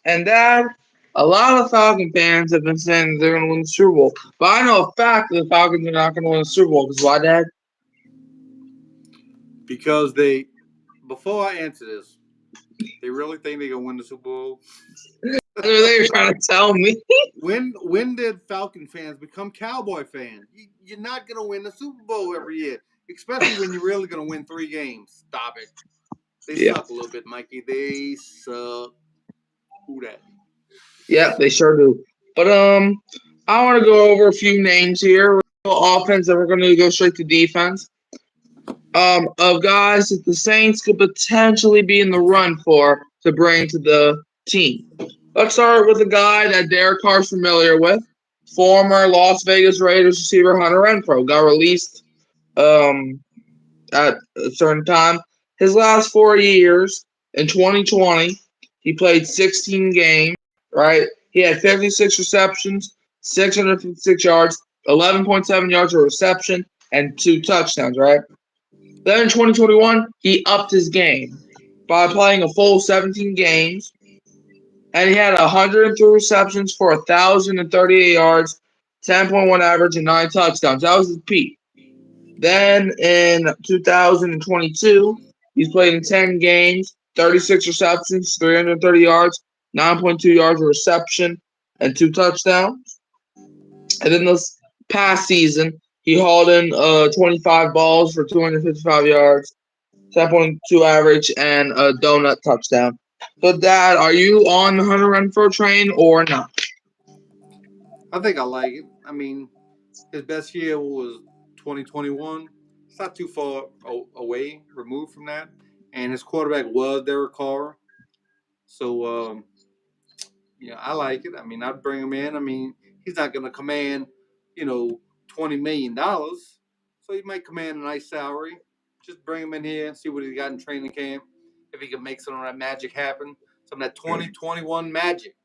And Dad, a lot of Falcon fans have been saying they're going to win the Super Bowl. But I know a fact that the Falcons are not going to win the Super Bowl. Because why, Dad? Because they, before I answer this, they really think they're gonna win the Super Bowl. That's what they were trying to tell me. When did Falcon fans become Cowboy fans? You're not gonna win the Super Bowl every year, especially when you're really gonna win 3 games. Stop it. They Yeah. suck a little bit, Mikey. They suck. Who that? Yep, they sure do. But I want to go over a few names here. Offense, and we're going to go straight to defense. Of guys that the Saints could potentially be in the run for to bring to the team. Let's start with a guy that Derek Carr's familiar with. Former Las Vegas Raiders receiver Hunter Renfrow got released at a certain time. His last 4 years in 2020, he played 16 games, right? He had 56 receptions, 656 yards, 11.7 yards of reception, and 2 touchdowns, right? Then in 2021, he upped his game by playing a full 17 games, and he had 103 receptions for 1,038 yards, 10.1 average, and 9 touchdowns. That was his peak. Then in 2022, he's played in 10 games, 36 receptions, 330 yards, 9.2 yards of reception, and 2 touchdowns. And then this past season, he hauled in 25 balls for 255 yards, 10.2 average, and a donut touchdown. So, Dad, are you on the Hunter Renfrow train or not? I think I like it. I mean, his best year was 2021. It's not too far away, removed from that. And his quarterback was Derek Carr. So, I like it. I mean, I'd bring him in. I mean, he's not going to command, $20 million. So he might command a nice salary. Just bring him in here and see what he got in training camp. If he can make some of that magic happen, some of that 2021 magic.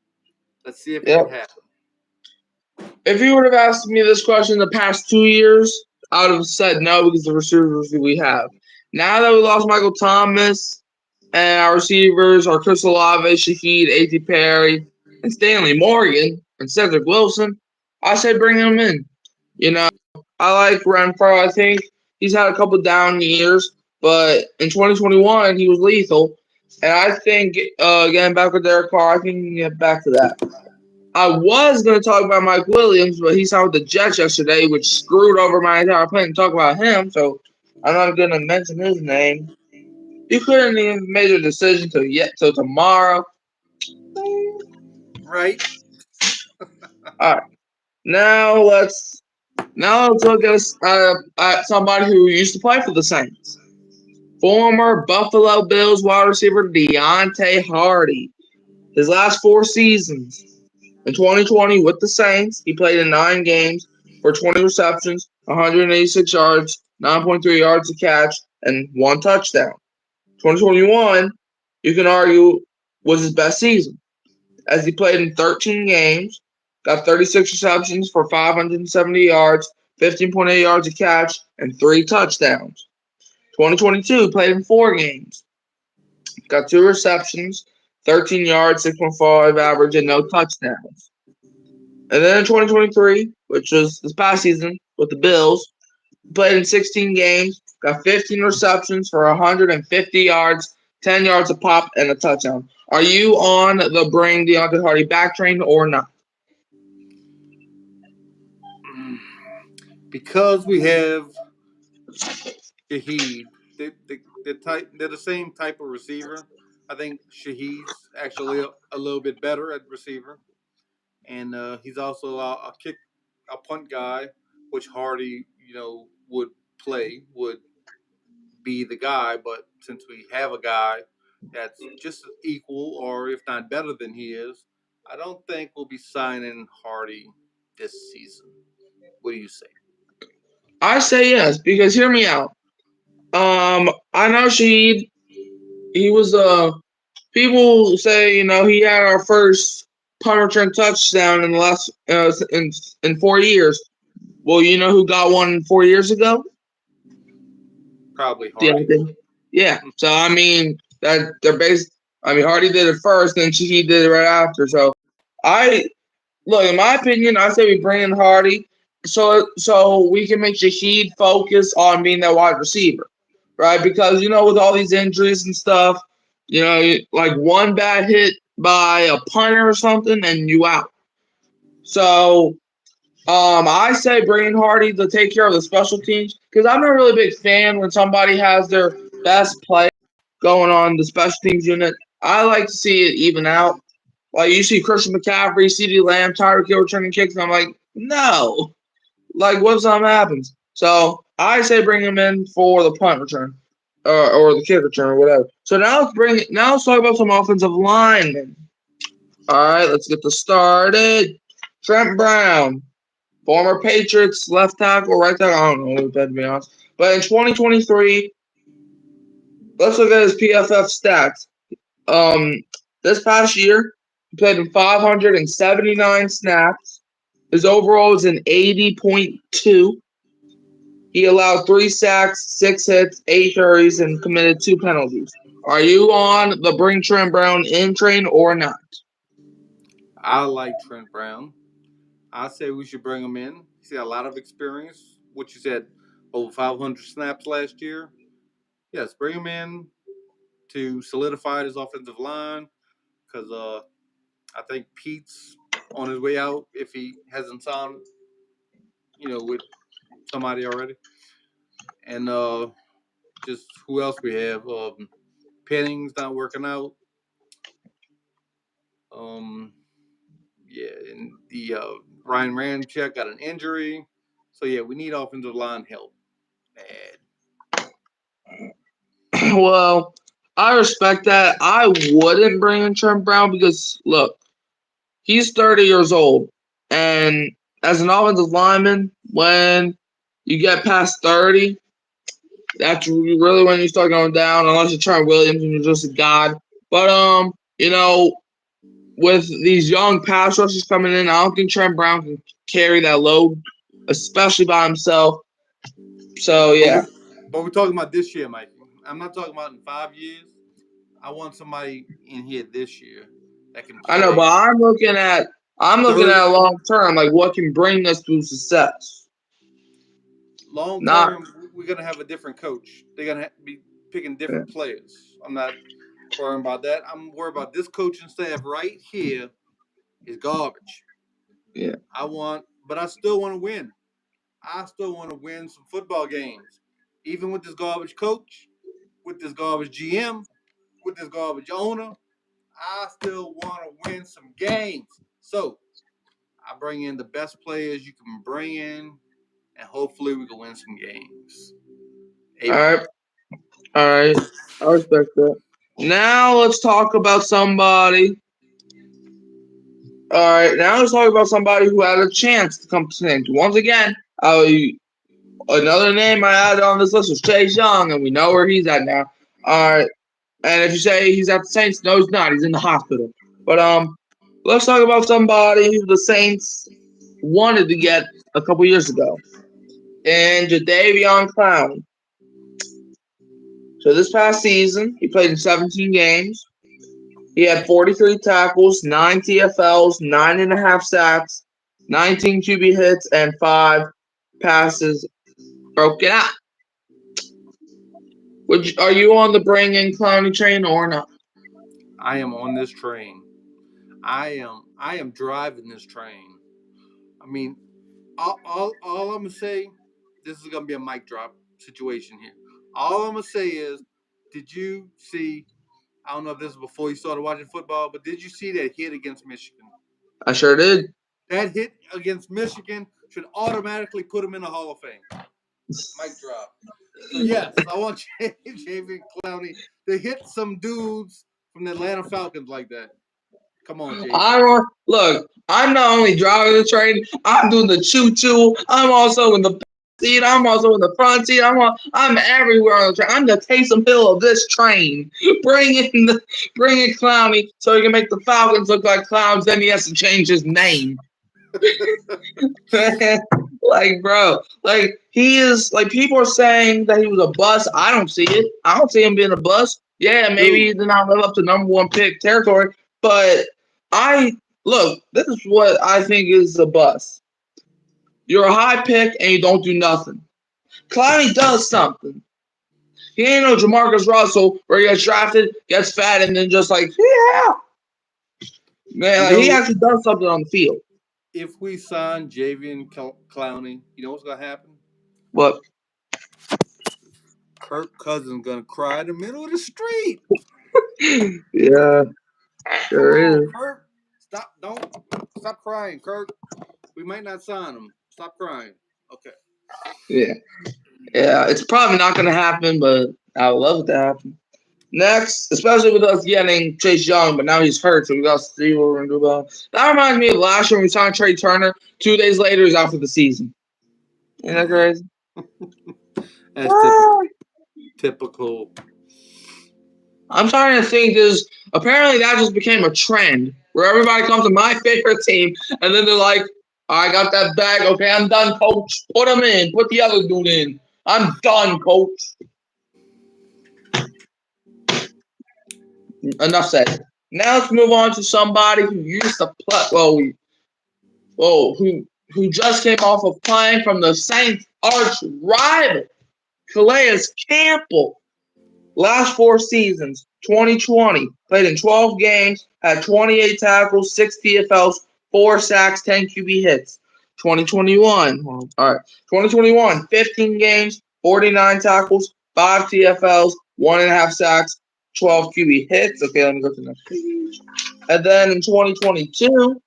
Let's see if it can Yep. happen. If you would have asked me this question the past 2 years, I would have said no because the receivers we have. Now that we lost Michael Thomas and our receivers are Chris Olave, Shaheed, A.T. Perry, and Stanley Morgan and Cedric Wilson, I say bring him in. You know, I like Renfro. I think he's had a couple down years, but in 2021 he was lethal. And I think getting back with Derek Carr, I think he can get back to that. I was going to talk about Mike Williams, but he signed with the Jets yesterday, which screwed over my entire plan to talk about him. So I'm not going to mention his name. You couldn't even make a decision till tomorrow. Right? All right, now let's look at somebody who used to play for the Saints. Former Buffalo Bills wide receiver Deontay Hardy. His last 4 seasons. In 2020 with the Saints, he played in 9 games for 20 receptions, 186 yards, 9.3 yards a catch, and 1 touchdown. 2021, you can argue, was his best season, as he played in 13 games, got 36 receptions for 570 yards, 15.8 yards a catch, and 3 touchdowns. 2022, played in 4 games, got 2 receptions, 13 yards, 6.5 average, and no touchdowns. And then in 2023, which was this past season with the Bills, played in 16 games, got 15 receptions for 150 yards, 10 yards a pop, and a touchdown. Are you on the bring Deontay Hardy back train or not? Because we have Shaheed, they're the same type of receiver. I think Shaheed's actually a little bit better at receiver, and he's also a punt guy, which Hardy, would would be the guy. But since we have a guy that's just equal, or if not better than he is, I don't think we'll be signing Hardy this season. What do you say? I say yes, because hear me out. I know he was people say, he had our first punt return touchdown in the last in 4 years. Well, you know who got one 4 years ago? Probably Hardy. Deontay. Yeah. So I mean that they're based. I mean, Hardy did it first, then Shaheed did it right after. So, I look, in my opinion, I say we bring in Hardy so we can make Shaheed focus on being that wide receiver, right? Because with all these injuries and stuff, like one bad hit by a punter or something, and you out. So, I say bring in Hardy to take care of the special teams because I'm not a really big fan when somebody has their best play going on the special teams unit. I like to see it even out. Like you see Christian McCaffrey, CeeDee Lamb, Tyreek Hill returning kicks, and I'm like, no. Like, what if something happens? So I say bring him in for the punt return, or the kick return, or whatever. So now let's talk about some offensive linemen. All right, let's get this started. Trent Brown, former Patriots left tackle, right tackle. I don't know, to be honest. But in 2023, let's look at his PFF stats. This past year, he played in 579 snaps. His overall was an 80.2. He allowed 3 sacks, 6 hits, 8 hurries, and committed 2 penalties. Are you on the bring Trent Brown in train or not? I like Trent Brown. I say we should bring him in. He's got a lot of experience. What you said, over 500 snaps last year. Yes, bring him in to solidify his offensive line because I think Pete's on his way out if he hasn't signed, with somebody already. And just who else we have? Penning's not working out. Yeah, and the Ryan Ramczyk got an injury. So yeah, we need offensive line help. Bad. Well, I respect that. I wouldn't bring in Trent Brown because, look, he's 30 years old. And as an offensive lineman, when you get past 30, that's really when you start going down, unless you're Trent Williams and you're just a god. But, with these young pass rushers coming in, I don't think Trent Brown can carry that load, especially by himself. So, yeah. But we're talking about this year, Mike. I'm not talking about in 5 years. I want somebody in here this year that can I know, play. but I'm looking at long term, like what can bring us to success. Long Not term, we're gonna have a different coach. They're gonna be picking different players. I'm not worrying about that. I'm worried about this coaching staff right here is garbage. yeah. But I still want to win. I still want to win some football games, even with this garbage coach, with this garbage GM, with this garbage owner. I still want to win some games. So I bring in the best players you can bring in, and hopefully we can win some games. Amen. All right. I respect that. Now let's talk about somebody. All right. Now let's talk about somebody who had a chance to come to Saints. Once again, another name I added on this list was Chase Young, and we know where he's at now. All right. And if you say he's at the Saints, no, he's not. He's in the hospital. But let's talk about somebody who the Saints wanted to get a couple years ago, and Jadeveon Clowney. So this past season, he played in 17 games. He had 43 tackles, 9 TFLs, 9.5 sacks, 19 QB hits, and 5 passes broken out. Are you on the bring in Clowney train or not? I am on this train. I am driving this train. I mean, all I'm gonna say, this is gonna be a mic drop situation here. All I'm gonna say is, did you see? I don't know if this is before you started watching football, but did you see that hit against Michigan? I sure did. That hit against Michigan should automatically put him in the Hall of Fame. Mic drop. So yes, I want Jadeveon Clowney to hit some dudes from the Atlanta Falcons like that. Come on, JV. Look. I'm not only driving the train. I'm doing the choo choo. I'm also in the back seat. I'm also in the front seat. I'm everywhere on the train. I'm the Taysom Hill of this train. Bring in Clowney so he can make the Falcons look like clowns. Then he has to change his name. Like, bro, like he is like people are saying that he was a bust. I don't see it. I don't see him being a bust. Yeah, maybe he did not live up to number one pick territory, but this is what I think is a bust. You're a high pick and you don't do nothing. Clowney does something. He ain't no Jamarcus Russell where he gets drafted, gets fat, and then just like, yeah. Man, like, he actually does something on the field. If we sign Javian Clowney, you know what's gonna happen? What? Kirk Cousins gonna cry in the middle of the street. Yeah, sure is. Kirk, stop crying, Kirk. We might not sign him. Stop crying. Okay. Yeah. Yeah, it's probably not going to happen, but I would love it to happen. Next, especially with us getting Chase Young, but now he's hurt, so we got to see what we're going to do about it. That reminds me of last year when we signed Trey Turner. 2 days later, he's out for the season. Isn't that crazy? That's typical. I'm starting to think apparently that just became a trend where everybody comes to my favorite team, and then they're like, I got that bag. Okay, I'm done, coach. Put him in. Put the other dude in. I'm done, coach. Enough said. Now let's move on to somebody who used to play. Who just came off of playing from the Saints' arch rival, Calais Campbell. Last 4 seasons, 2020, played in 12 games, had 28 tackles, 6 TFLs, 4 sacks, 10 QB hits. 2021, 15 games, 49 tackles, 5 TFLs, 1.5 sacks, 12 QB hits. Okay, let me go to the next page. And then in 2022,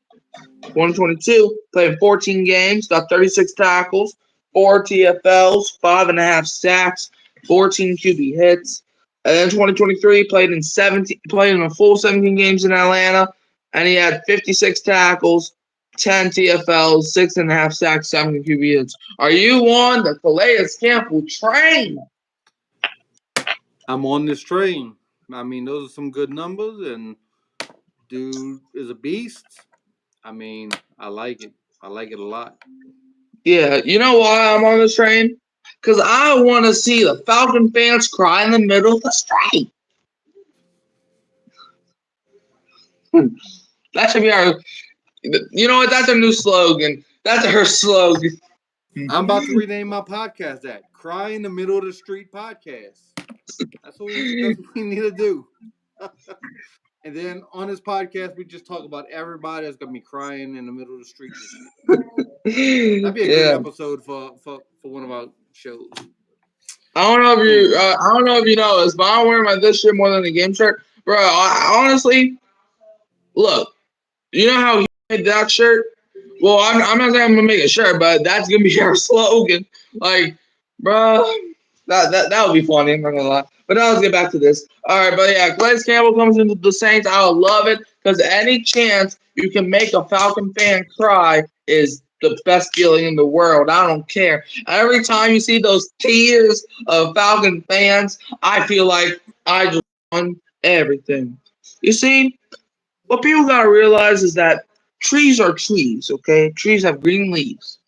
played 14 games, got 36 tackles, 4 TFLs, 5.5 sacks, 14 QB hits. And then 2023, played in a full 17 games in Atlanta, and he had 56 tackles, 10 TFLs, 6.5 sacks, 7 QB hits. Are you on the Calais Campbell train? I'm on this train. I mean, those are some good numbers, and dude is a beast. I mean, I like it. I like it a lot. Yeah, you know why I'm on this train? Because I want to see the Falcon fans cry in the middle of the street. That should be our. You know what? That's our new slogan. That's her slogan. I'm about to rename my podcast that "Cry in the Middle of the Street" podcast. That's what we need to do. And then on this podcast, we just talk about everybody that's gonna be crying in the middle of the street this year. That'd be a great episode for one of our shows. I don't know if you know this, but I'm wearing my this shirt more than the game shirt, bro. Honestly, look, you know how he made that shirt? Well, I'm not saying I'm gonna make a shirt, but that's gonna be our slogan. Like, bro, that would be funny. I'm not gonna lie. But now let's get back to this. All right, but yeah, Calais Campbell comes into the Saints. I would love it because any chance you can make a Falcon fan cry is the best feeling in the world. I don't care. Every time you see those tears of Falcon fans, I feel like I just won everything. You see, what people gotta realize is that trees are trees, okay? Trees have green leaves.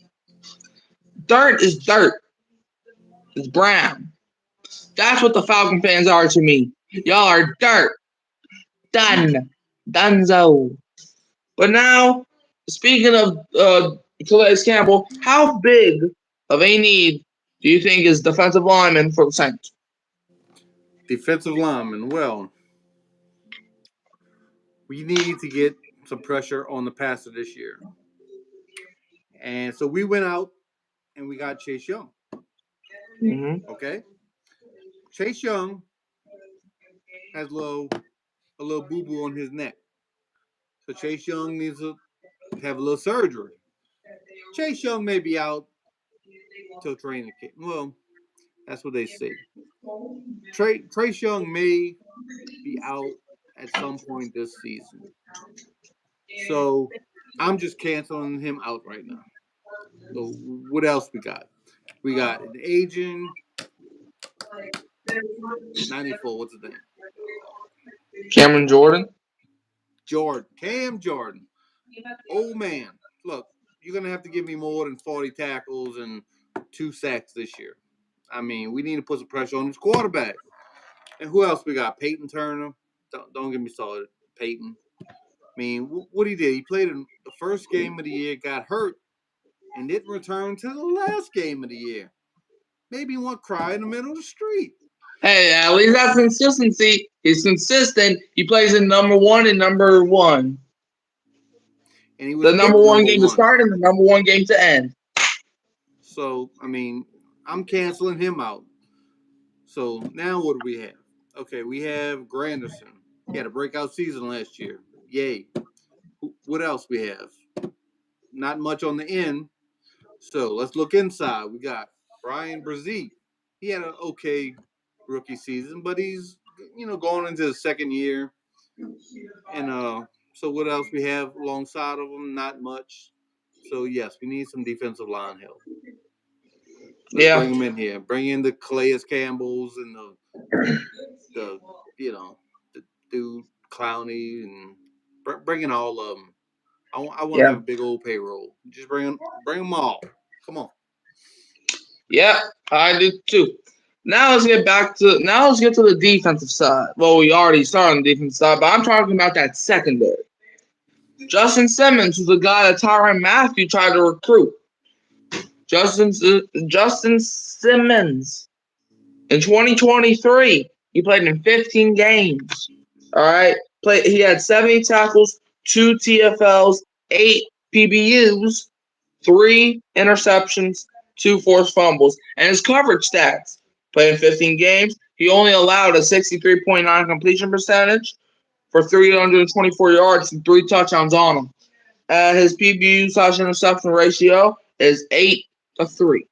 Dirt is dirt. It's brown. That's what the Falcon fans are to me. Y'all are dirt. Done. Dunzo. But now, speaking of Calais Campbell, how big of a need do you think is defensive lineman for the Saints? Defensive lineman. Well, we need to get some pressure on the passer this year. And so we went out and we got Chase Young. Mm-hmm. Okay? Chase Young has a little boo-boo on his neck. So Chase Young needs to have a little surgery. Chase Young may be out till training camp. Well, that's what they say. Trace Young may be out at some point this season. So I'm just canceling him out right now. So what else we got? We got an aging 94. What's his name? Cameron Jordan. Cam Jordan. Old man. Look, you're gonna have to give me more than 40 tackles and 2 sacks this year. I mean, we need to put some pressure on this quarterback. And who else we got? Peyton Turner. Don't get me started. Peyton. I mean, what he did? He played in the first game of the year, got hurt, and didn't return to the last game of the year. Maybe he won't cry in the middle of the street. Hey, at least that's consistency. He's consistent. He plays in number 1 and number 1. And he was The number picked 1 number game to one. start and the number 1 game to end. So, I mean, I'm canceling him out. So now what do we have? Okay, we have Granderson. He had a breakout season last year. Yay. What else we have? Not much on the end. So let's look inside. We got Brian Brzee. He had an okay rookie season, but he's going into his second year. And so what else we have alongside of him? Not much. So yes, we need some defensive line help. Let's bring them in here. Bring in the Calais Campbells and the dude Clowney and bring in all of them. I want to have a big old payroll. Just bring them all. Come on. Yeah, I do too. Now let's get to the defensive side. Well, we already started on the defensive side, but I'm talking about that secondary. Justin Simmons was the guy that Tyrann Mathieu tried to recruit. Justin Simmons. In 2023, he played in 15 games. All right, he had 70 tackles, 2 TFLs, 8 PBUs, 3 interceptions, 2 forced fumbles, and his coverage stats. Played in 15 games. He only allowed a 63.9 completion percentage for 324 yards and 3 touchdowns on him. His PBU/interception ratio is 8-3.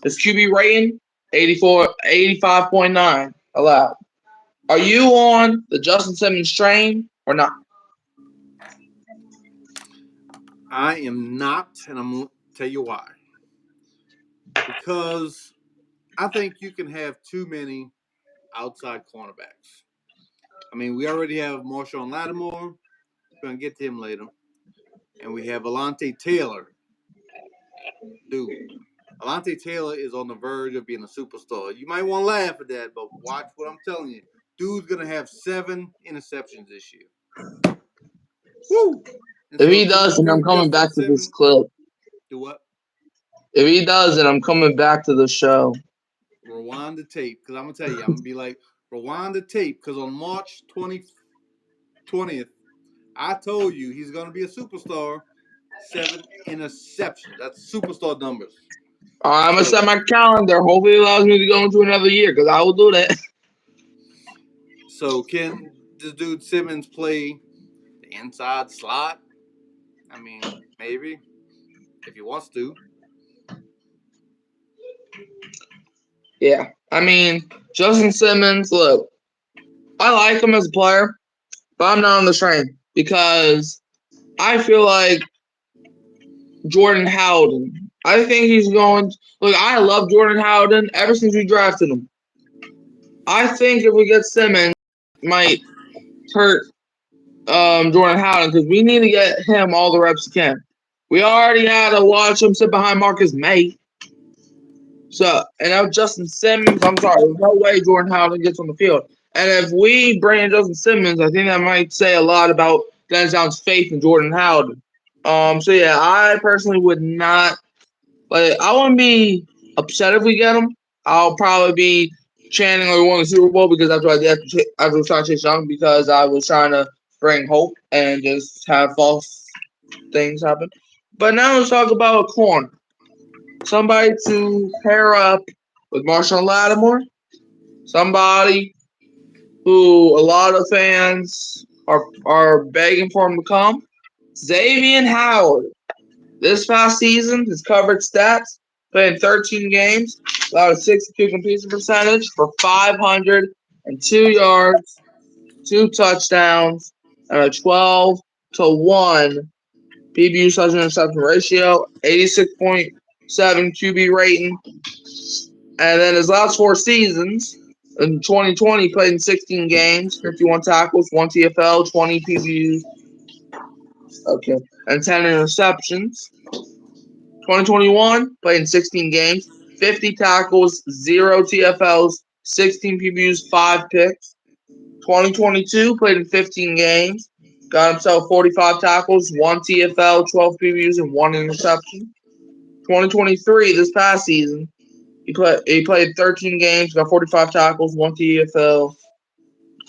His QB rating, 85.9 allowed. Are you on the Justin Simmons train or not? I am not, and I'm going to tell you why. Because I think you can have too many outside cornerbacks. I mean, we already have Marshawn Lattimore. We're going to get to him later. And we have Alontae Taylor. Dude, Alontae Taylor is on the verge of being a superstar. You might want to laugh at that, but watch what I'm telling you. Dude's going to have 7 interceptions this year. Woo! If he does, then I'm coming back to this clip. Do what? If he does, then I'm coming back to the show. Rewind the tape, because I'm going to tell you, I'm going to be like, rewind the tape, because on March 20th, I told you he's going to be a superstar. 7 interceptions. That's superstar numbers. I'm going to set my calendar. Hopefully it allows me to go into another year, because I will do that. So can this dude Simmons play the inside slot? I mean, maybe, if he wants to. Yeah. I mean, Justin Simmons, look, I like him as a player, but I'm not on the train because I feel like Jordan Howden. I think he's going. Look, I love Jordan Howden ever since we drafted him. I think if we get Simmons, it might hurt Jordan Howden because we need to get him all the reps he can. We already had to watch him sit behind Marcus May. So, and now Justin Simmons, I'm sorry, there's no way Jordan Howden gets on the field. And if we bring in Justin Simmons, I think that might say a lot about Dennis Allen's faith in Jordan Howden. So yeah, I personally would not. Like, I wouldn't be upset if we get him. I'll probably be chanting like we won the Super Bowl because that's what I was trying to chase Young because I was trying to bring hope and just have false things happen. But now let's talk about a corner. Somebody to pair up with Marshawn Lattimore. Somebody who a lot of fans are begging for him to come. Xavier Howard. This past season, his coverage stats, playing 13 games, allowed a 62 completion percentage for 502 yards, 2 touchdowns, and a 12-1 PBU/interception ratio, 86.7 QB rating. And then his last 4 seasons, in 2020, he played in 16 games, 51 tackles, 1 TFL, 20 PBUs, and 10 interceptions. 2021, played in 16 games, 50 tackles, 0 TFLs, 16 PBUs, 5 picks. 2022, played in 15 games. Got himself 45 tackles, 1 TFL, 12 PBUs, and 1 interception. 2023, this past season, he played 13 games, got 45 tackles, 1 TFL,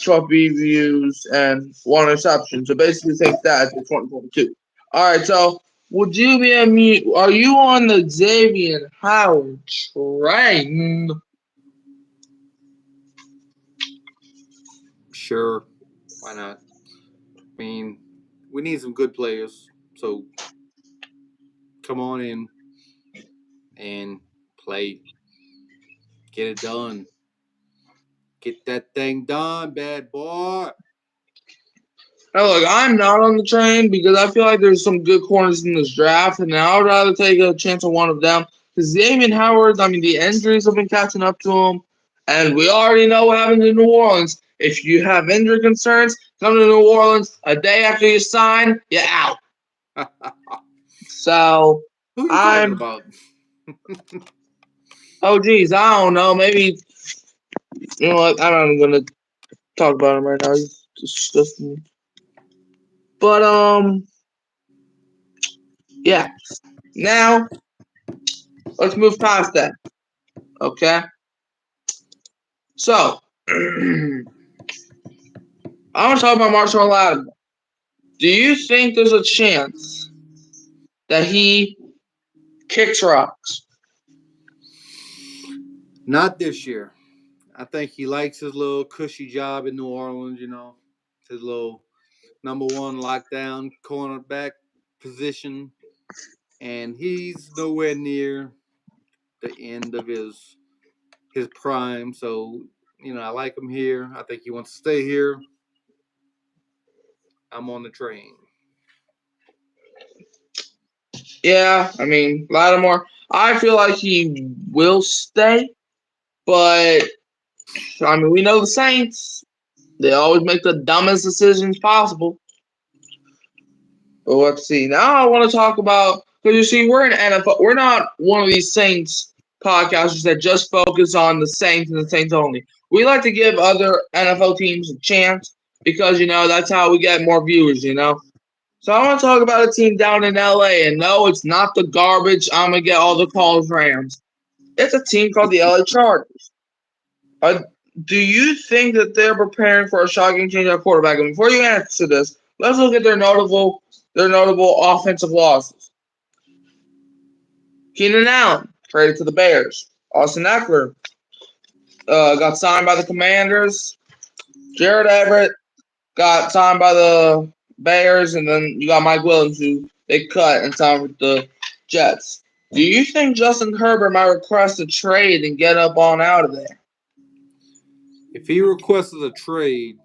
12 PBUs, and 1 interception. So basically, take that to 2022. All right, so would you be are you on the Xavier Howard train? Sure, why not? I mean, we need some good players, so come on in and play. Get it done. Get that thing done, bad boy. Now, look, I'm not on the train because I feel like there's some good corners in this draft, and I would rather take a chance on one of them. Because Damien Howard, I mean, the injuries have been catching up to him, and we already know what happened in New Orleans. If you have injury concerns, come to New Orleans a day after you sign, you're out. So, Who are you talking about? Oh, geez, I don't know. Maybe, you know what? I'm not even going to talk about him right now. He's disgusting. But, yeah. Now, let's move past that. Okay? So, I want to talk about Marshall Lattimore. Do you think there's a chance that he kicks rocks? Not this year. I think he likes his little cushy job in New Orleans, his little number one lockdown cornerback position. And he's nowhere near the end of his prime. So, I like him here. I think he wants to stay here. I'm on the train. Yeah, I mean, Lattimore, I feel like he will stay, but, I mean, we know the Saints. They always make the dumbest decisions possible. But let's see. Now I want to talk about, because you see, we're in NFL. We're not one of these Saints podcasters that just focus on the Saints and the Saints only. We like to give other NFL teams a chance because, that's how we get more viewers. So I want to talk about a team down in LA. And no, it's not the garbage. I'm going to get all the calls Rams. It's a team called the LA Chargers. Do you think that they're preparing for a shocking change at quarterback? And before you answer this, let's look at their notable offensive losses. Keenan Allen traded to the Bears. Austin Eckler got signed by the Commanders. Jared Everett got signed by the Bears, and then you got Mike Williams, who they cut and signed with the Jets. Do you think Justin Herbert might request a trade and get up on out of there? If he requested a trade,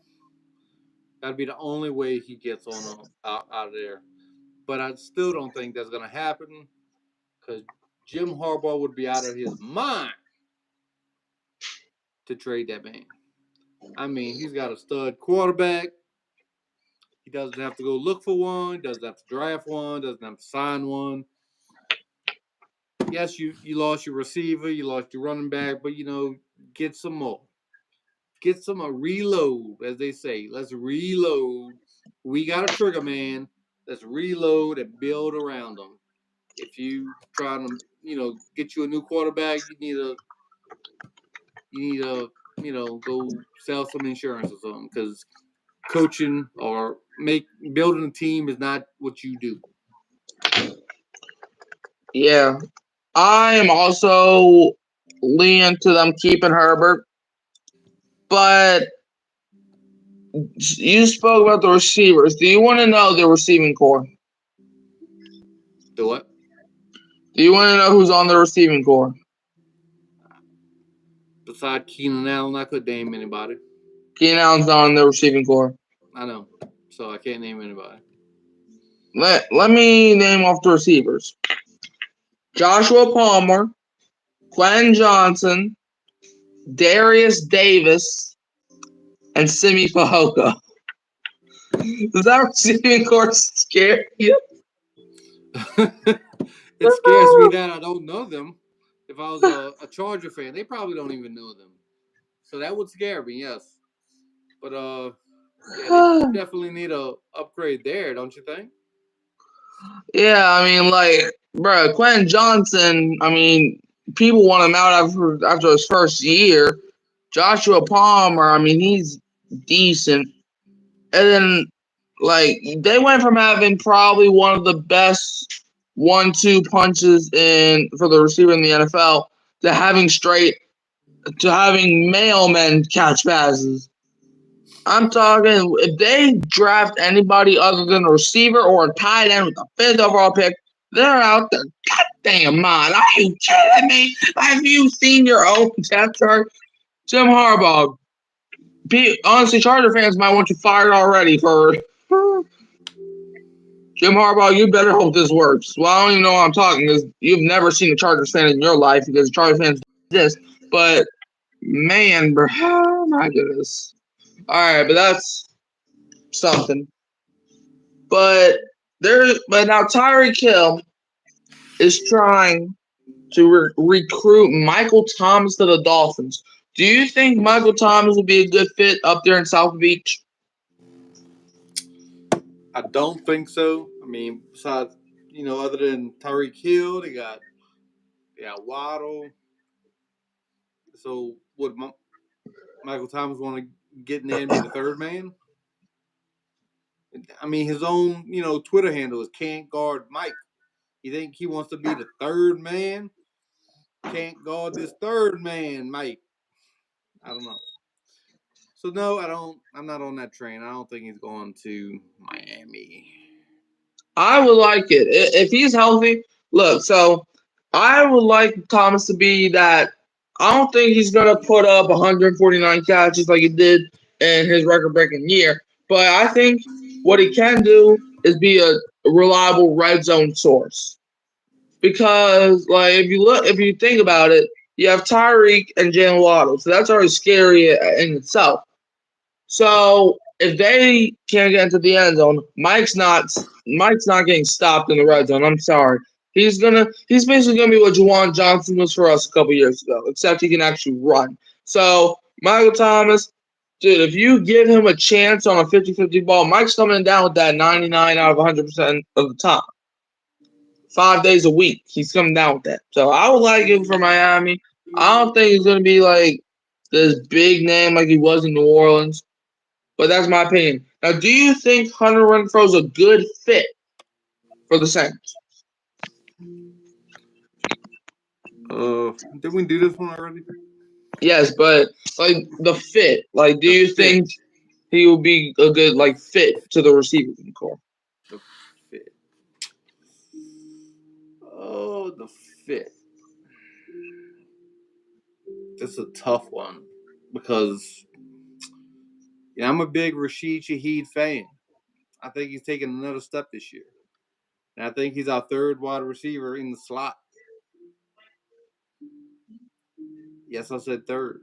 that'd be the only way he gets out of there. But I still don't think that's going to happen because Jim Harbaugh would be out of his mind to trade that man. I mean, he's got a stud quarterback. He doesn't have to go look for one. Doesn't have to draft one. Doesn't have to sign one. Yes, you lost your receiver. You lost your running back. But, get some more. Get some reload, as they say. Let's reload. We got a trigger man. Let's reload and build around them. If you try to, get you a new quarterback, you need to, go sell some insurance or something because coaching or building a team is not what you do. Yeah, I am also leaning to them keeping Herbert, but you spoke about the receivers. Do you want to know the receiving core? The what? Do you want to know who's on the receiving core? Besides Keenan Allen, I could name anybody. Keenan Allen's not on the receiving core. I know, so I can't name anybody. Let me name off the receivers. Joshua Palmer, Quentin Johnson, Darius Davis, and Simi Fehoko. Does that receiving core scare you? It scares me that I don't know them. If I was a Charger fan, they probably don't even know them. So that would scare me, yes. But yeah, they definitely need a upgrade there, don't you think? Yeah, I mean, like, bro, Quentin Johnson. I mean, people want him out after his first year. Joshua Palmer. I mean, he's decent. And then, like, they went from having probably one of the best 1-2 punches in for the receiver in the NFL to having mailmen catch passes. I'm talking if they draft anybody other than a receiver or a tight end with the fifth overall pick, they're out there. Goddamn mind. Are you kidding me? Have you seen your own depth chart? Jim Harbaugh. Honestly, Charger fans might want you fired already for Jim Harbaugh. You better hope this works. Well, I don't even know why I'm talking because you've never seen a Chargers fan in your life because Chargers fans exist. But man, bro, oh my goodness. All right, but that's something. But now Tyreek Hill is trying to recruit Michael Thomas to the Dolphins. Do you think Michael Thomas would be a good fit up there in South Beach? I don't think so. I mean, besides, other than Tyreek Hill, they got Waddle. So would Michael Thomas want to get in there and be the third man? I mean, his own, Twitter handle is can't guard Mike. You think he wants to be the third man? Can't guard this third man, Mike. I don't know. So no, I don't. I'm not on that train. I don't think he's going to Miami. I would like it if he's healthy. Look, so I would like Thomas to be that. I don't think he's gonna put up 149 catches like he did in his record-breaking year, but I think what he can do is be a reliable red zone source. Because, like, if you think about it, you have Tyreek and Jalen Waddle, so that's already scary in itself. So if they can't get into the end zone, Mike's not getting stopped in the red zone. I'm sorry. He's basically gonna be what Juwan Johnson was for us a couple years ago, except he can actually run. So Michael Thomas, dude, if you give him a chance on a 50-50 ball, Mike's coming down with that 99 out of 100% of the time. 5 days a week, he's coming down with that. So I would like him for Miami. I don't think he's gonna be like this big name like he was in New Orleans. But that's my opinion. Now, do you think Hunter Renfrow is a good fit for the Saints? Did we do this one already? Yes, but like the fit. Like, do you think he will be a good fit to the receiving core? The fit. Oh, the fit. This is a tough one because I'm a big Rashid Shaheed fan. I think he's taking another step this year. And I think he's our third wide receiver in the slot. Yes, I said third.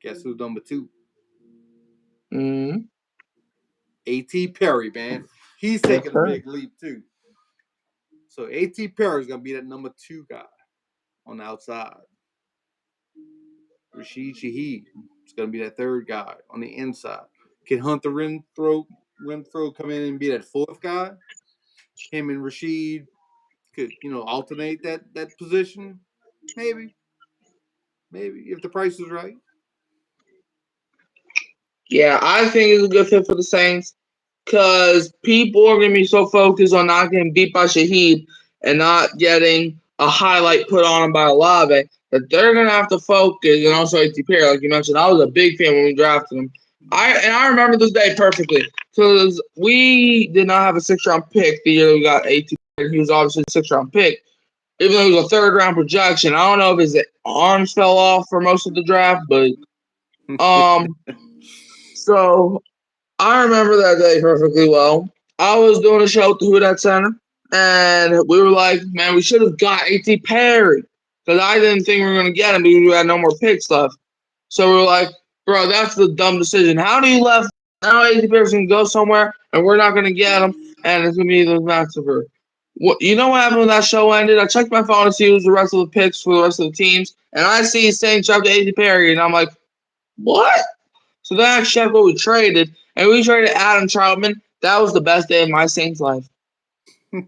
Guess who's number 2? Mm-hmm. A.T. Perry, man. He's taking a big leap, too. So A.T. Perry's going to be that number 2 guy on the outside. Rashid Shaheed is going to be that third guy on the inside. Can Hunter Renfrow come in and be that fourth guy? Him and Rashid could, alternate that position? Maybe if the price is right. Yeah, I think it's a good fit for the Saints because people are going to be so focused on not getting beat by Shaheed and not getting a highlight put on him by Olave that they're going to have to focus. And also A.T. Perry, like you mentioned, I was a big fan when we drafted him. I remember this day perfectly because we did not have a 6th-round pick the year we got A.T. Perry. He was obviously a 6th-round pick, even though he was a 3rd-round projection. I don't know if his arms fell off for most of the draft, but so I remember that day perfectly well. I was doing a show at the Who Dat Center, and we were like, man, we should have got A.T. Perry because I didn't think we were going to get him because we had no more picks left. So we were like, bro, that's the dumb decision. How do you left? Now A.T. Perry's going to go somewhere, and we're not going to get him, and it's going to be the massacre. You know what happened when that show ended? I checked my phone to see who's the rest of the picks for the rest of the teams, and I see Saints draft A.T. Perry, and I'm like, What? So that's what we traded, and we traded Adam Troutman. That was the best day of my Saints life. 'Cause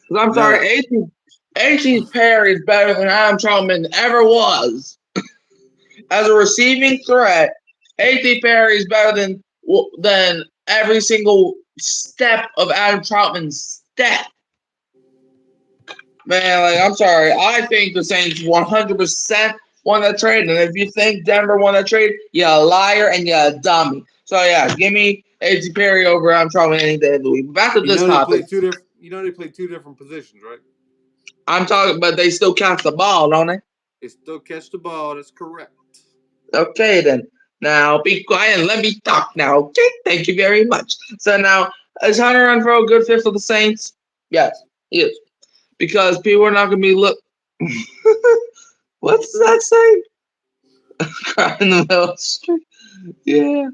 I'm Now, sorry, A.T. Perry is better than Adam Troutman ever was. As a receiving threat, A.T. Perry is better than every single step of Adam Troutman's step. Man, like I'm sorry, I think the Saints 100% won that trade, and if you think Denver won that trade, you're a liar and you're a dummy. So yeah, give me A.T. Perry over Adam Troutman any day of the week. Back to you this know they play topic. two different. You know they play two different positions, right? I'm talking, but they still catch the ball, don't they? They still catch the ball. That's correct. Okay, then. Now be quiet and let me talk now. Okay, thank you very much. So now, is Hunter Renfrow a good fit for the Saints? Yes, he is. Because people are not going to be look. What does that say? Cry in the middle of the street. Yeah.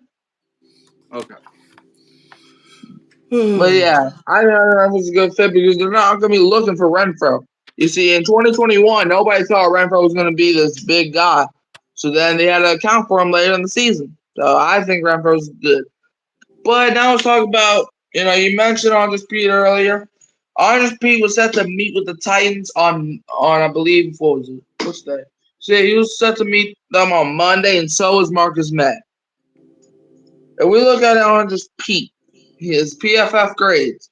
Okay. But yeah, I think Hunter Renfrow's a good fit because they're not going to be looking for Renfrow. You see, in 2021, nobody thought Renfrow was going to be this big guy. So then they had to account for him later in the season. So I think Renfrow's good. But now let's talk about, you mentioned Andres Pete earlier. Andres Pete was set to meet with the Titans on I believe, what was it? What's that? So yeah, he was set to meet them on Monday, and so was Marcus Matt. If we look at Andres Pete, his PFF grades.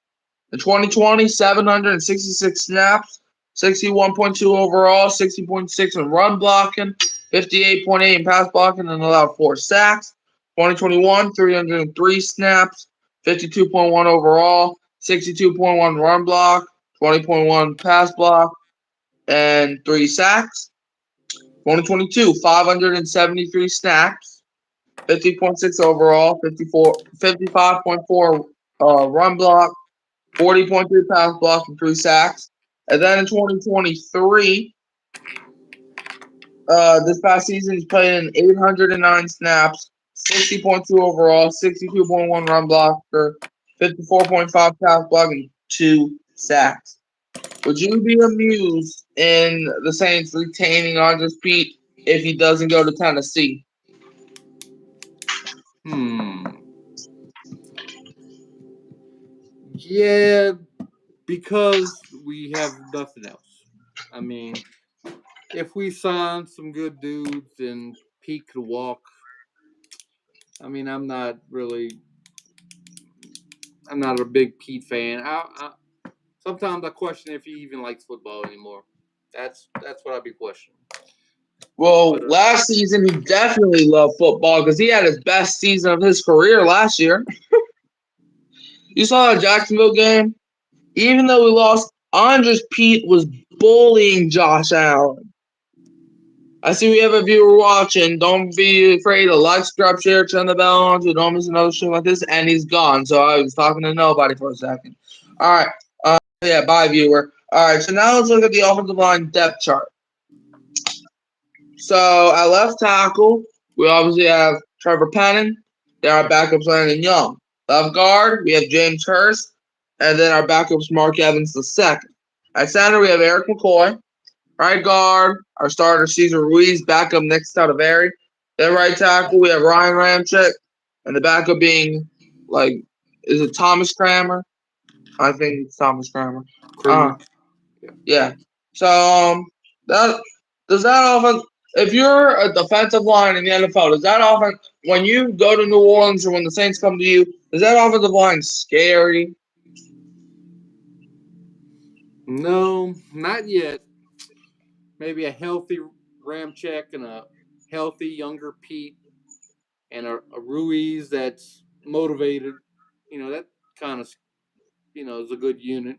In 2020, 766 snaps, 61.2 overall, 60.6 in run blocking, 58.8 in pass blocking, and allowed 4 sacks. 2021, 303 snaps, 52.1 overall, 62.1 run block, 20.1 pass block, and 3 sacks. 2022, 573 snaps, 50.6 overall, 55.4 run block, 40.3 pass block, and 3 sacks. And then in 2023, this past season, he's played in 809 snaps, 60.2 overall, 62.1 run blocker, 54.5 pass block, and 2 sacks. Would you be amused in the Saints retaining Andres Pete if he doesn't go to Tennessee? Yeah, because we have nothing else. I mean, if we sign some good dudes and Pete could walk, I mean, I'm not a big Pete fan. Sometimes I question if he even likes football anymore. That's what I'd be questioning. Well, last season he definitely loved football because he had his best season of his career last year. You saw the Jacksonville game? Even though we lost, Andres Pete was bullying Josh Allen. I see we have a viewer watching. Don't be afraid to like, subscribe, share, turn the bell on so don't miss another show like this. And he's gone. So I was talking to nobody for a second. All right. Yeah, bye, viewer. All right. So now let's look at the offensive line depth chart. So at left tackle, we obviously have Trevor Penning. Then our backups Landon Young. Left guard, we have James Hurst. And then our backups Mark Evans II. At center, we have Eric McCoy. Right guard, our starter Cesar Ruiz. Backup Nick Stoudemire. Then right tackle, we have Ryan Ramczyk. And the backup being, is it Thomas Kramer? I think it's Thomas Kramer. Yeah. So that does that offense. If you're a defensive line in the NFL, does that offense when you go to New Orleans or when the Saints come to you, is that offensive line scary? No, not yet. Maybe a healthy Ramczyk and a healthy younger Pete and a Ruiz that's motivated. That kind of is a good unit.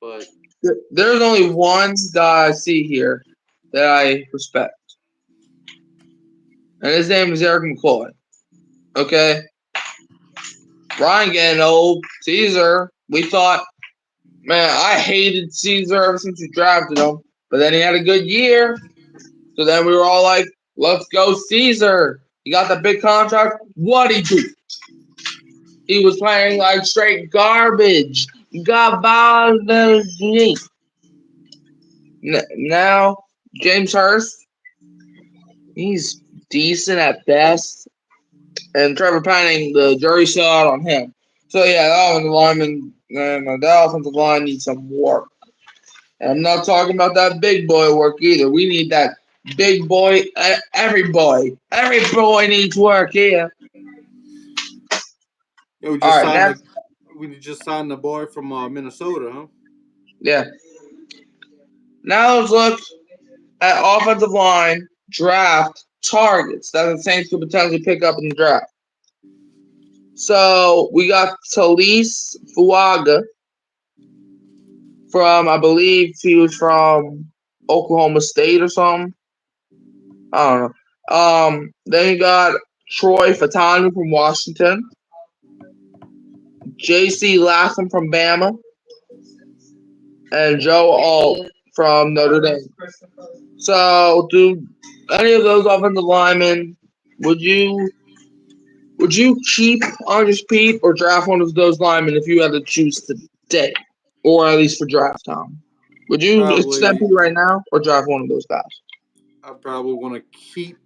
But There's only one guy I see here that I respect, and his name is Eric McCoy. Okay, Ryan getting old. Caesar, we thought, man, I hated Caesar ever since we drafted him, but then he had a good year. So then we were all like, let's go Caesar. He got the big contract. What'd he do? He was playing like straight garbage. Garbage. Now, James Hurst, he's decent at best, and Trevor Penning, the jury's still out on him. So yeah, the offensive lineman and the offensive line needs some work. And I'm not talking about that big boy work either. We need that big boy. Every boy needs work here. Yeah, All right, next. we just signed the boy from Minnesota, huh? Yeah. Now let's look at offensive line draft targets that the Saints could potentially pick up in the draft. So we got Talise Fuaga from, I believe he was from Oklahoma State or something. I don't know. Then you got Troy Fatanu from Washington, J.C. Latham from Bama, and Joe Alt from Notre Dame. So, do any of those offensive linemen would you keep Andres Pete or draft one of those linemen if you had to choose today, or at least for draft time? Would you extend Pete right now or draft one of those guys? I probably want to keep,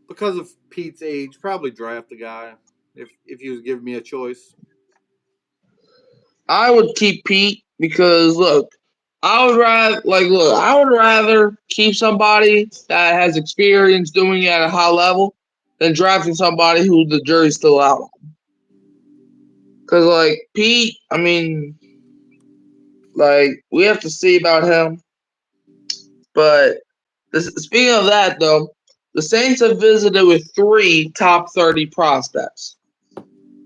because of Pete's age, probably draft the guy if he was giving me a choice. I would keep Pete because I would rather keep somebody that has experience doing it at a high level than drafting somebody who the jury's still out on. Because Pete, I mean, we have to see about him. But speaking of that, though, the Saints have visited with 3 top 30 prospects: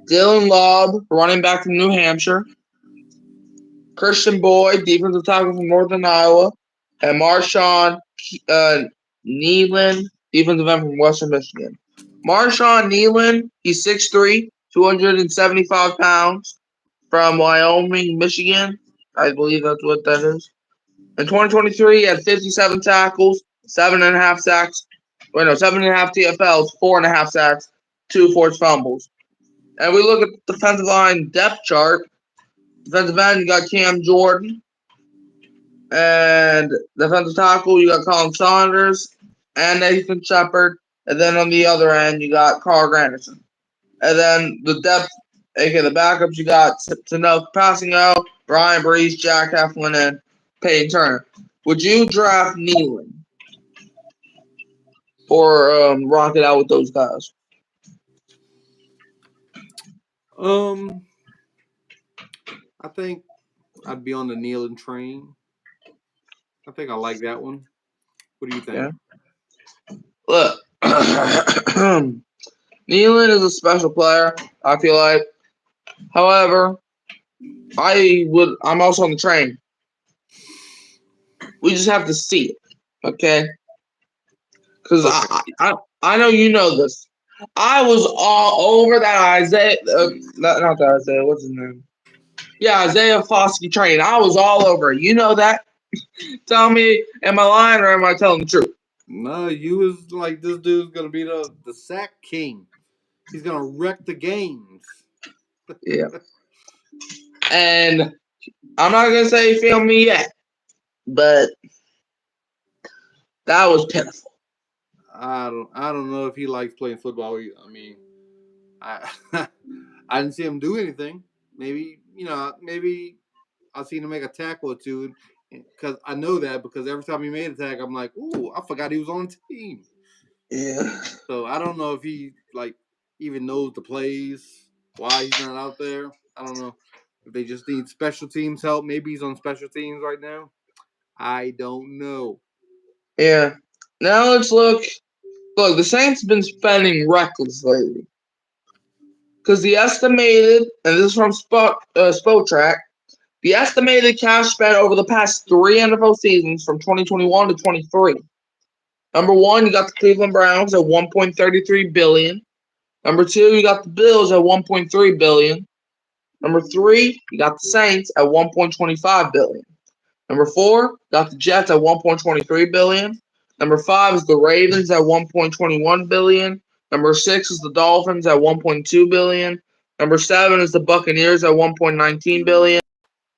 Dylan Laub, running back from New Hampshire; Christian Boyd, defensive tackle from Northern Iowa; and Marshawn Nealon, defensive end from Western Michigan. Marshawn Nealon, he's 6'3", 275 pounds, from Wyoming, Michigan. I believe that's what that is. In 2023, he had 57 tackles, 7.5 sacks. 7.5 TFLs, 4.5 sacks, 2 forced fumbles. And we look at the defensive line depth chart. Defensive end, you got Cam Jordan. And defensive tackle, you got Colin Saunders and Nathan Shepard. And then on the other end, you got Carl Granderson. And then the depth, aka the backups, you got Tanoka Passingo, Brian Breeze, Jack Heflin, and Peyton Turner. Would you draft Nealon or rock it out with those guys? I think I'd be on the Nealon train. I think I like that one. What do you think? Yeah. Look, Nealon is a special player, I feel like. However, I'm also on the train. We just have to see it, okay? Because I know you know this. I was all over that Isaiah, not that Isaiah, what's his name? Yeah, Isaiah Foskey train. I was all over it. You know that? Tell me, am I lying or am I telling the truth? No, you was like, this dude's going to be the sack king. He's going to wreck the games. Yeah. And I'm not going to say feel me yet, but that was pitiful. I don't know if he likes playing football either. I mean, I I didn't see him do anything. Maybe I seen him make a tackle or two, because I know that because every time he made a tackle, I'm like, ooh, I forgot he was on the team. Yeah. So I don't know if he even knows the plays, why he's not out there. I don't know if they just need special teams help. Maybe he's on special teams right now. I don't know. Yeah. Now let's look. Look, the Saints have been spending reckless lately. Because the estimated, and this is from Spotrac, the estimated cash spent over the past 3 NFL seasons from 2021 to 23. Number 1, you got the Cleveland Browns at $1.33 billion. Number 2, you got the Bills at $1.3 billion. Number 3, you got the Saints at $1.25 billion. Number 4, you got the Jets at $1.23 billion. Number 5 is the Ravens at $1.21 billion. Number 6 is the Dolphins at $1.2 billion. Number 7 is the Buccaneers at $1.19 billion.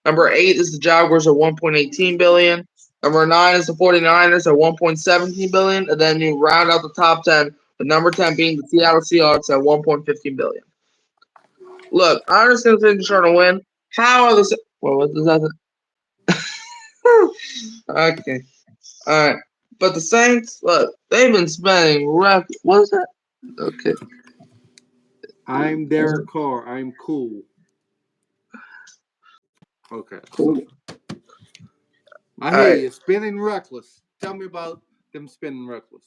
Number 8 is the Jaguars at $1.18 billion. Number 9 is the 49ers at 1.17 billion, and then you round out the top 10, the number 10 being the Seattle Seahawks at 1.15 billion. Look, I understand the Saints are trying to win. How are the what does that? Okay, all right. But the Saints, look, they've been spending what is that? Okay, I'm Derek Carr. I'm cool. Okay. cool. I All hear right. you. Spinning reckless. Tell me about them spinning reckless.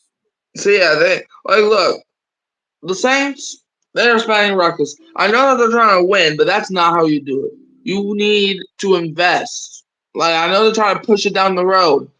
So yeah, they look. The Saints, they're spending reckless. I know that they're trying to win, but that's not how you do it. You need to invest. Like, I know they're trying to push it down the road,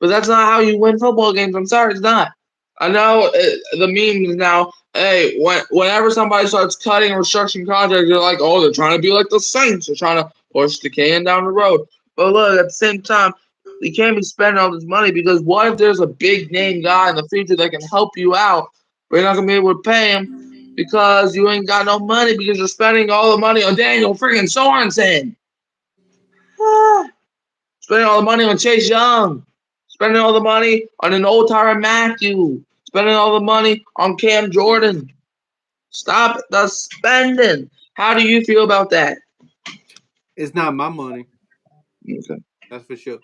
but that's not how you win football games. I'm sorry, it's not. I know the memes now. Hey, whenever somebody starts cutting or restructuring contracts, they're like, oh, they're trying to be like the Saints. They're trying to push the can down the road. But look, at the same time, you can't be spending all this money because what if there's a big name guy in the future that can help you out, but you're not gonna be able to pay him because you ain't got no money because you're spending all the money on Daniel freaking Sorensen. Spending all the money on Chase Young. Spending all the money on an old Tyrann Mathieu. Spending all the money on Cam Jordan. Stop the spending. How do you feel about that? It's not my money. Okay. That's for sure.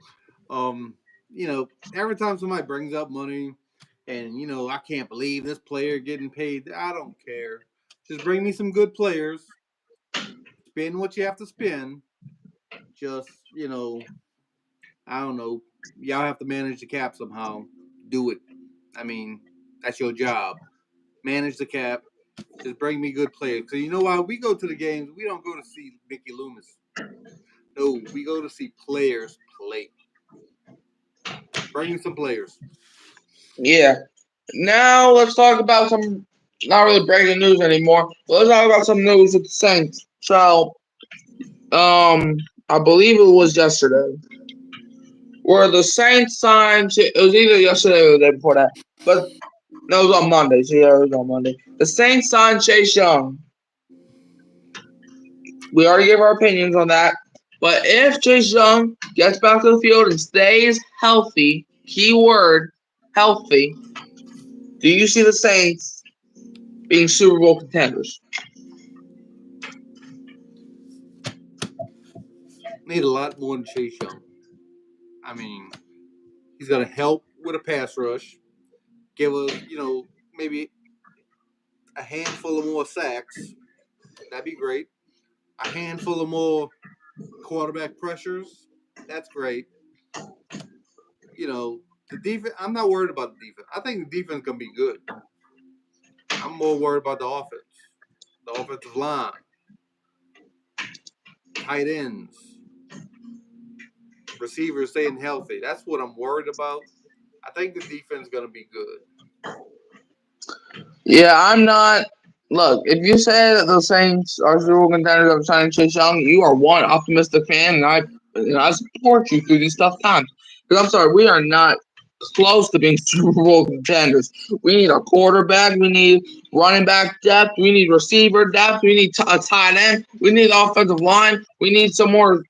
You know, every time somebody brings up money and, you know, I can't believe this player getting paid, I don't care. Just bring me some good players. Spend what you have to spend. Just, you know, I don't know. Y'all have to manage the cap somehow. Do it. I mean, that's your job. Manage the cap. Just bring me good players. Because you know why? We go to the games, we don't go to see Mickey Loomis. No, we go to see players play. Bring me some players. Yeah. Now let's talk about some not really breaking news anymore. But let's talk about some news with the Saints. So, I believe it was yesterday where the Saints signed. It was either yesterday or the day before that, but no, it was on Monday. So yeah, it was on Monday. The Saints signed Chase Young. We already gave our opinions on that. But if Chase Young gets back to the field and stays healthy, keyword healthy, do you see the Saints being Super Bowl contenders? Need a lot more than Chase Young. I mean, he's going to help with a pass rush. Give us, you know, maybe a handful of more sacks. That'd be great. A handful of more quarterback pressures. That's great. You know, the defense. I'm not worried about the defense. I think the defense gonna be good. I'm more worried about the offense, the offensive line, tight ends, receivers staying healthy. That's what I'm worried about. I think the defense gonna be good. Yeah, I'm not. Look, if you say that the Saints are Super Bowl contenders of signing Chase Young, you are one optimistic fan, and I support you through these tough times. Because I'm sorry, we are not close to being Super Bowl contenders. We need a quarterback. We need running back depth. We need receiver depth. We need a tight end. We need offensive line. We need some more,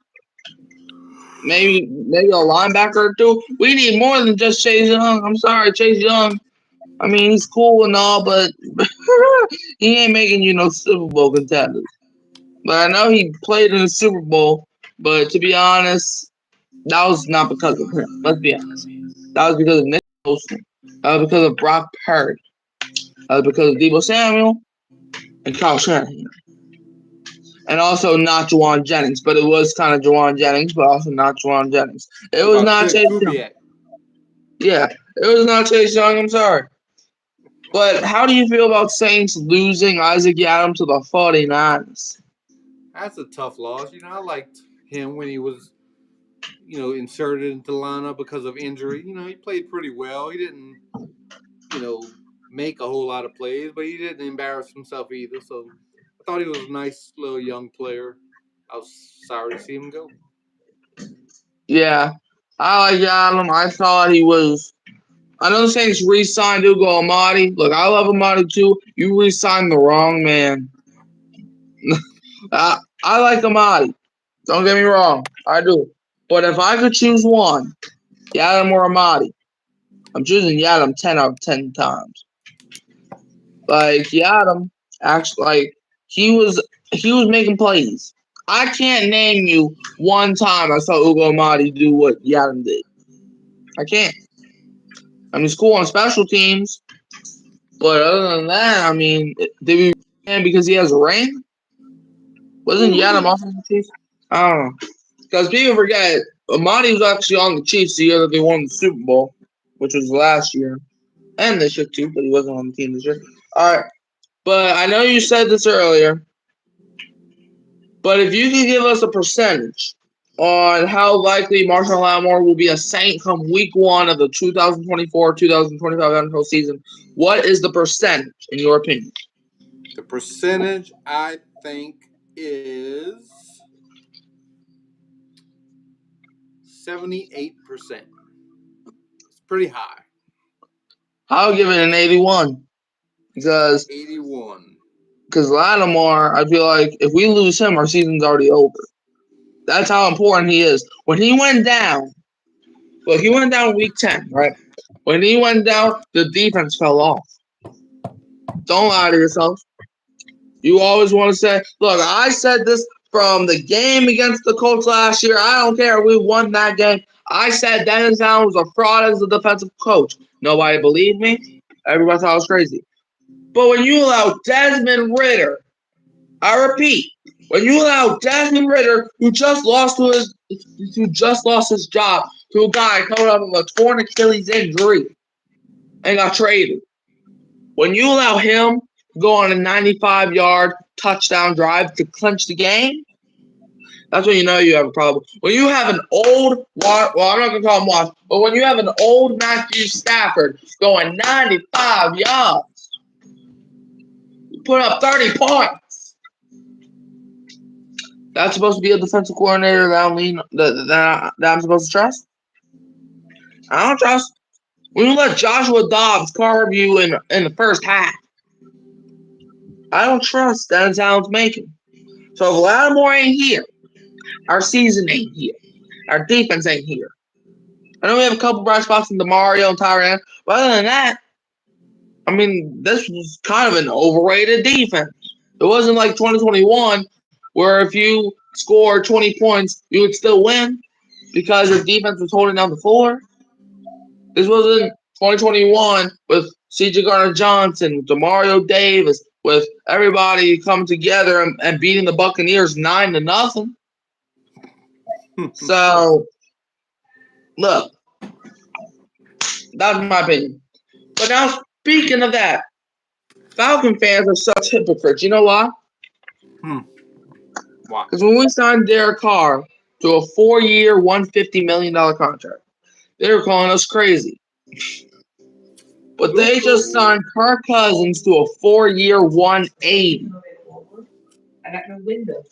maybe a linebacker or two. We need more than just Chase Young. I'm sorry, Chase Young. I mean, he's cool and all, but he ain't making you no Super Bowl contenders. But I know he played in the Super Bowl, but to be honest, that was not because of him. Let's be honest. That was because of Nick Bosa. That was because of Brock Purdy. That was because of Deebo Samuel and Kyle Shanahan. And also not Juwan Jennings, but it was kind of Juwan Jennings, but also not Juwan Jennings. It What was about not Chris Chase Young. Kubiak? Yeah, it was not Chase Young. I'm sorry. But how do you feel about Saints losing Isaac Yiadom to the 49ers? That's a tough loss. You know, I liked him when he was, you know, inserted into the lineup because of injury. You know, he played pretty well. He didn't, you know, make a whole lot of plays, but he didn't embarrass himself either. So I thought he was a nice little young player. I was sorry to see him go. Yeah, I like Yiadom. I thought he was. I know the Saints re-signed Ugo Amadi. Look, I love Amadi too. You re-signed the wrong man. I like Amadi. Don't get me wrong, I do. But if I could choose one, Yadam or Amadi. I'm choosing Yadam 10 out of 10 times. Like Yadam, actually, like he was making plays. I can't name you one time I saw Ugo Amadi do what Yadam did. I can't. I mean, he's cool on special teams, but other than that, I mean, did we him because he has a ring? Wasn't Yadam off of the Chiefs? I don't know. Because people forget, Amadi was actually on the Chiefs the year that they won the Super Bowl, which was last year. And this year too, but he wasn't on the team this year. Alright. But I know you said this earlier. But if you can give us a percentage on how likely Marshawn Lattimore will be a Saint come week 1 of the 2024-2025 NFL season, what is the percentage in your opinion? The percentage I think is 78%. It's pretty high. I'll give it an 81 because 81. Lattimore, I feel like if we lose him, our season's already over. That's how important he is. When he went down, he went down week 10, right? When he went down, the defense fell off. Don't lie to yourself. You always want to say, look, I said this from the game against the Colts last year. I don't care if we won that game. I said Dennis Allen was a fraud as a defensive coach. Nobody believed me. Everybody thought I was crazy. But when you allow Desmond Ridder, I repeat, when you allow Desmond Ridder, who just lost his job to a guy coming up with a torn Achilles injury and got traded, when you allow him to go on a 95-yard touchdown drive to clinch the game, that's when you know you have a problem. When you have an old, I'm not going to call him Wash, but when you have an old Matthew Stafford going 95 yards, put up 30 points. That's supposed to be a defensive coordinator that I'm supposed to trust? I don't trust. When you let Joshua Dobbs carve you in the first half, I don't trust Dennis Allen's making. So if Lattimore ain't here, our season ain't here. Our defense ain't here. I know we have a couple bright spots in DeMario and Tyrann, but other than that, I mean, this was kind of an overrated defense. It wasn't like 2021 where if you scored 20 points, you would still win because your defense was holding down the floor. This wasn't 2021 with C.J. Gardner-Johnson, with DeMario Davis, with everybody coming together and beating the Buccaneers 9-0. So, look, that's my opinion. But now, speaking of that, Falcon fans are such hypocrites. You know why? Why? Because when we signed Derek Carr to a 4-year, $150 million contract, they were calling us crazy. But they just signed Kirk Cousins to a 4-year, $180. I got no window.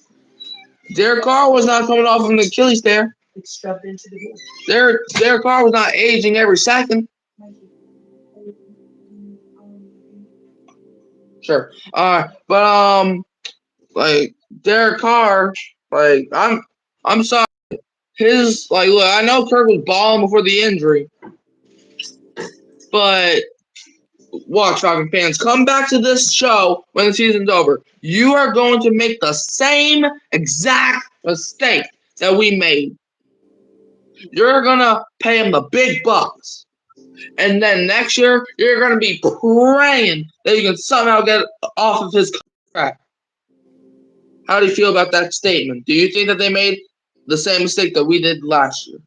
Derek Carr was not coming off of an Achilles tear. It's stuffed into the wood. Derek Carr was not aging every second. Sure. But like Derek Carr, like I'm sorry. Look, I know Kirk was balling before the injury, but watch, Falcon fans, come back to this show when the season's over. You are going to make the same exact mistake that we made. You're going to pay him the big bucks. And then next year, you're going to be praying that you can somehow get off of his contract. How do you feel about that statement? Do you think that they made the same mistake that we did last year?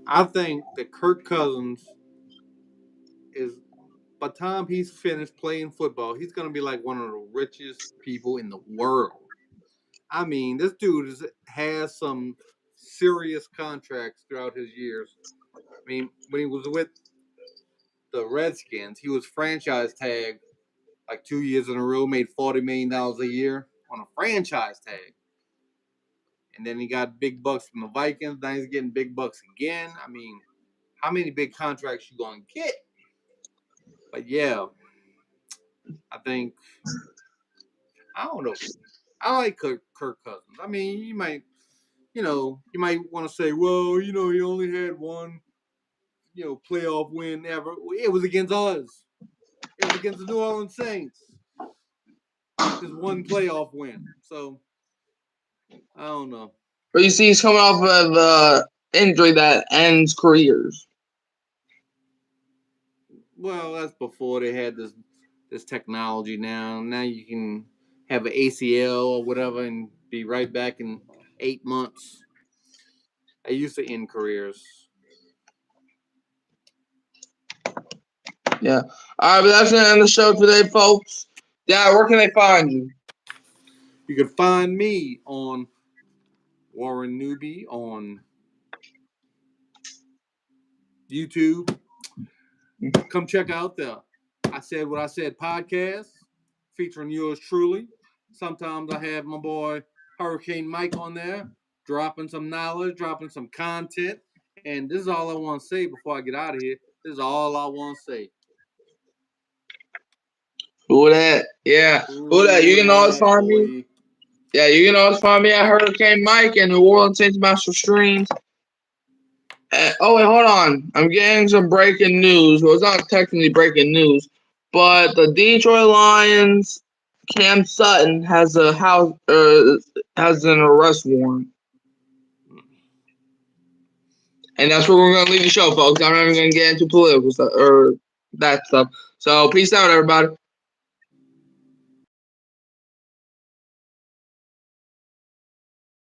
I think that Kirk Cousins is, by the time he's finished playing football, he's going to be like one of the richest people in the world. I mean, this dude has some serious contracts throughout his years. I mean, when he was with the Redskins, he was franchise tagged like 2 years in a row, made $40 million a year on a franchise tag. And then he got big bucks from the Vikings. Now he's getting big bucks again. I mean, how many big contracts you going to get? But yeah, I think, I don't know. I like Kirk Cousins. I mean, you might want to say, well, he only had one, playoff win ever. It was against us. It was against the New Orleans Saints. His one playoff win. So, I don't know. But you see, he's coming off of injury that ends careers. Well, that's before they had this technology. Now you can have an ACL or whatever and be right back in 8 months. I used to end careers. Yeah. All right, but that's the end of the show today, folks. Yeah, where can they find you? You can find me on Warren Newby on YouTube. Come check out the I Said What I Said podcast featuring yours truly. Sometimes I have my boy Hurricane Mike on there, dropping some knowledge, dropping some content. And this is all I want to say before I get out of here. This is all I want to say. Who that? Yeah. Who that? You can always find me. Yeah, you can always find me at Hurricane Mike and New Orleans Saints Master Streams. Oh, wait, hold on. I'm getting some breaking news. Well, it's not technically breaking news, but the Detroit Lions, Cam Sutton has has an arrest warrant. And that's where we're going to leave the show, folks. I'm not even going to get into political stuff or that stuff. So, peace out, everybody.